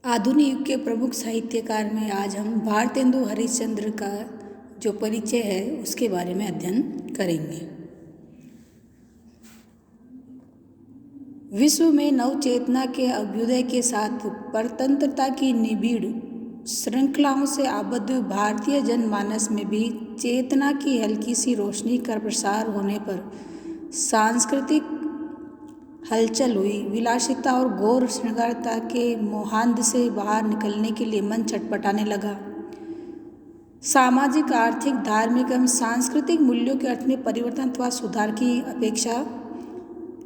आधुनिक युग के प्रमुख साहित्यकार में आज हम भारतेंदु हरिश्चंद्र का जो परिचय है उसके बारे में अध्ययन करेंगे। विश्व में नवचेतना के अभ्युदय के साथ परतंत्रता की निबिड़ श्रृंखलाओं से आबद्ध भारतीय जनमानस में भी चेतना की हल्की सी रोशनी का प्रसार होने पर सांस्कृतिक हलचल हुई। विलासिता और घोर श्रृंगारता के मोहांध से बाहर निकलने के लिए मन छटपटाने लगा। सामाजिक, आर्थिक, धार्मिक एवं सांस्कृतिक मूल्यों के अर्थ में परिवर्तन अथवा सुधार की अपेक्षा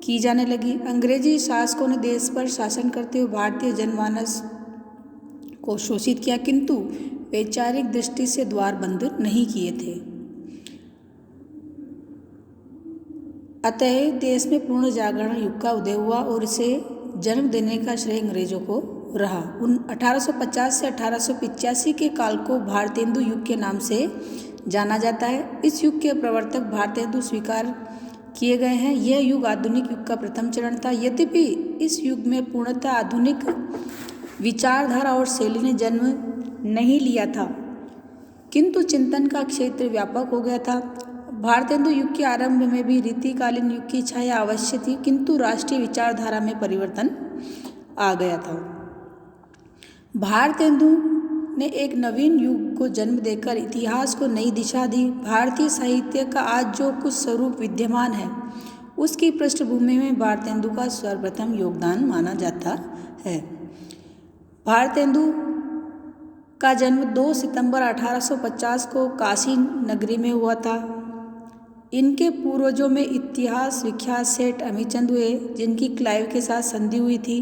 की जाने लगी। अंग्रेजी शासकों ने देश पर शासन करते हुए भारतीय जनमानस को शोषित किया, किंतु वैचारिक दृष्टि से द्वार बंद नहीं किए थे। अतः देश में पूर्ण जागरण युग का उदय हुआ और इसे जन्म देने का श्रेय अंग्रेजों को रहा। 1850 से 1885 के काल को भारतेंदु युग के नाम से जाना जाता है। इस युग के प्रवर्तक भारतेंदु स्वीकार किए गए हैं। यह युग आधुनिक युग का प्रथम चरण था। यद्यपि इस युग में पूर्णतः आधुनिक विचारधारा और शैली ने जन्म नहीं लिया था, किंतु चिंतन का क्षेत्र व्यापक हो गया था। भारतेंदु युग के आरंभ में भी रीतिकालीन युग की छाया अवश्य थी, किंतु राष्ट्रीय विचारधारा में परिवर्तन आ गया था। भारतेंदु ने एक नवीन युग को जन्म देकर इतिहास को नई दिशा दी। भारतीय साहित्य का आज जो कुछ स्वरूप विद्यमान है, उसकी पृष्ठभूमि में भारतेंदु का सर्वप्रथम योगदान माना जाता है। भारतेंदु का जन्म 2 सितंबर 1850 को काशी नगरी में हुआ था। इनके पूर्वजों में इतिहास विख्यात सेठ अमीचंद हुए, जिनकी क्लाइव के साथ संधि हुई थी।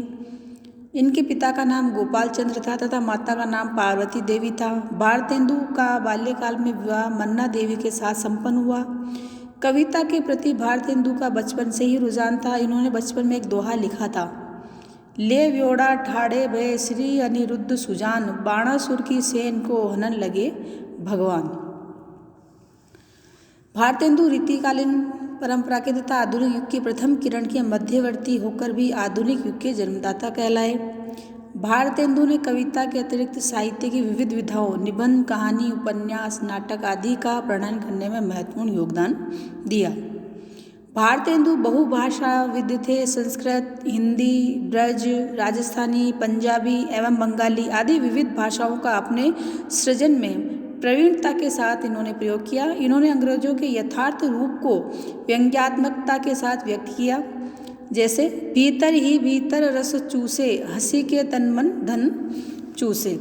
इनके पिता का नाम गोपाल चंद्र था तथा माता का नाम पार्वती देवी था। भारतेंदु का बाल्यकाल में विवाह मन्ना देवी के साथ संपन्न हुआ। कविता के प्रति भारतेंदु का बचपन से ही रुझान था। इन्होंने बचपन में एक दोहा लिखा था, ले व्योड़ा ठाड़े भय श्री अनिरुद्ध सुजान, बाणासुर की सेन को हनन लगे भगवान। भारतेंदु रीतिकालीन परंपरा के तथा आधुनिक युग की प्रथम किरण के मध्यवर्ती होकर भी आधुनिक युग के जन्मदाता कहलाए। भारतेंदु ने कविता के अतिरिक्त साहित्य की विविध विधाओं, निबंध, कहानी, उपन्यास, नाटक आदि का प्रणयन करने में महत्वपूर्ण योगदान दिया। भारतेंदु बहुभाषाविद थे। संस्कृत, हिंदी, ब्रज, राजस्थानी, पंजाबी एवं बंगाली आदि विविध भाषाओं का अपने सृजन में प्रवीणता के साथ इन्होंने प्रयोग किया। इन्होंने अंग्रेजों के यथार्थ रूप को व्यंग्यात्मकता के साथ व्यक्त किया, जैसे भीतर ही भीतर रस चूसे, हंसी के तन मन धन चूसे।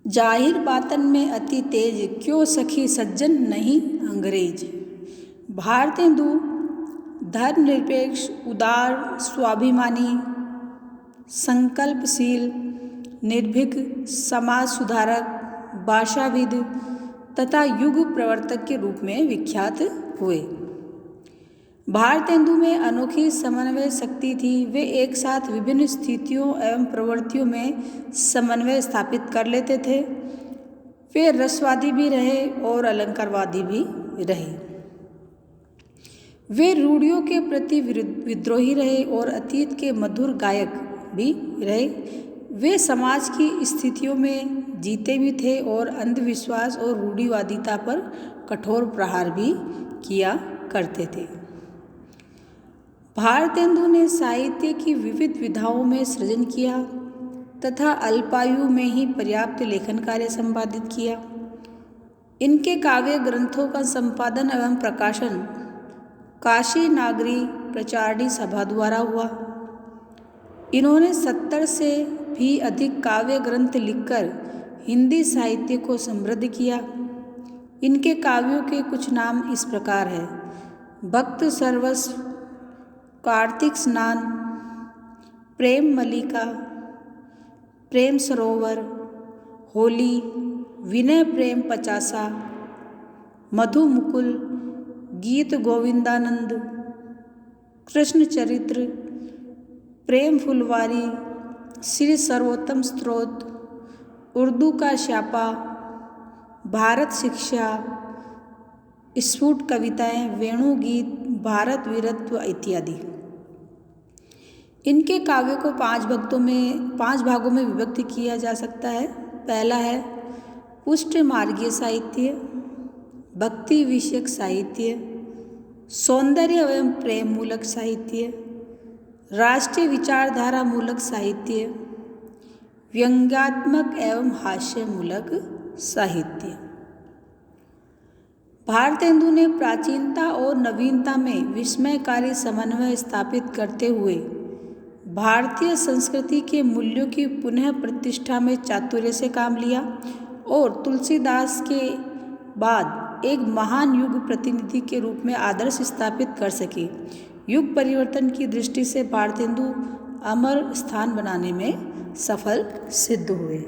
जाहिर बातन में अति तेज, क्यों सखी सज्जन नहीं अंग्रेज। भारतेंदु धर्मनिरपेक्ष, उदार, स्वाभिमानी, संकल्पशील, निर्भीक, समाज सुधारक, भाषाविद तथा युग प्रवर्तक के रूप में विख्यात हुए। भारतेंदु में अनोखी समन्वय शक्ति थी। वे एक साथ विभिन्न स्थितियों एवं प्रवृत्तियों में समन्वय स्थापित कर लेते थे। वे रसवादी भी रहे और अलंकारवादी भी रहे। वे रूढ़ियों के प्रति विद्रोही रहे और अतीत के मधुर गायक भी रहे। वे समाज की स्थितियों में जीते भी थे और अंधविश्वास और रूढ़िवादिता पर कठोर प्रहार भी किया करते थे। भारतेंदु ने साहित्य की विविध विधाओं में सृजन किया तथा अल्पायु में ही पर्याप्त लेखन कार्य संपादित किया। इनके काव्य ग्रंथों का संपादन एवं प्रकाशन काशी नागरी प्रचारणी सभा द्वारा हुआ। इन्होंने 70 से भी अधिक काव्य ग्रंथ लिखकर हिंदी साहित्य को समृद्ध किया। इनके काव्यों के कुछ नाम इस प्रकार हैं: भक्त सर्वस्व, कार्तिक स्नान, प्रेम मलिका, प्रेम सरोवर, होली, विनय प्रेम पचासा, मधु मुकुल, गीत गोविंदानंद, कृष्ण चरित्र, प्रेम फुलवारी, श्री सर्वोत्तम स्तोत्र, उर्दू का श्यापा, भारत शिक्षा, स्फुट कविताएं, वेणु गीत, भारत वीरत्व इत्यादि। इनके काव्य को पांच भागों में विभक्त किया जा सकता है। पहला है पुष्ट मार्गीय साहित्य, भक्ति विषयक साहित्य, सौंदर्य एवं प्रेम मूलक साहित्य, राष्ट्रीय विचारधारा मूलक साहित्य, व्यंग्यात्मक एवं हास्य मूलक साहित्य। भारतेंदु ने प्राचीनता और नवीनता में विस्मयकारी समन्वय स्थापित करते हुए भारतीय संस्कृति के मूल्यों की पुनः प्रतिष्ठा में चातुर्य से काम लिया और तुलसीदास के बाद एक महान युग प्रतिनिधि के रूप में आदर्श स्थापित कर सके। युग परिवर्तन की दृष्टि से भारतेंदु अमर स्थान बनाने में सफल सिद्ध हुए।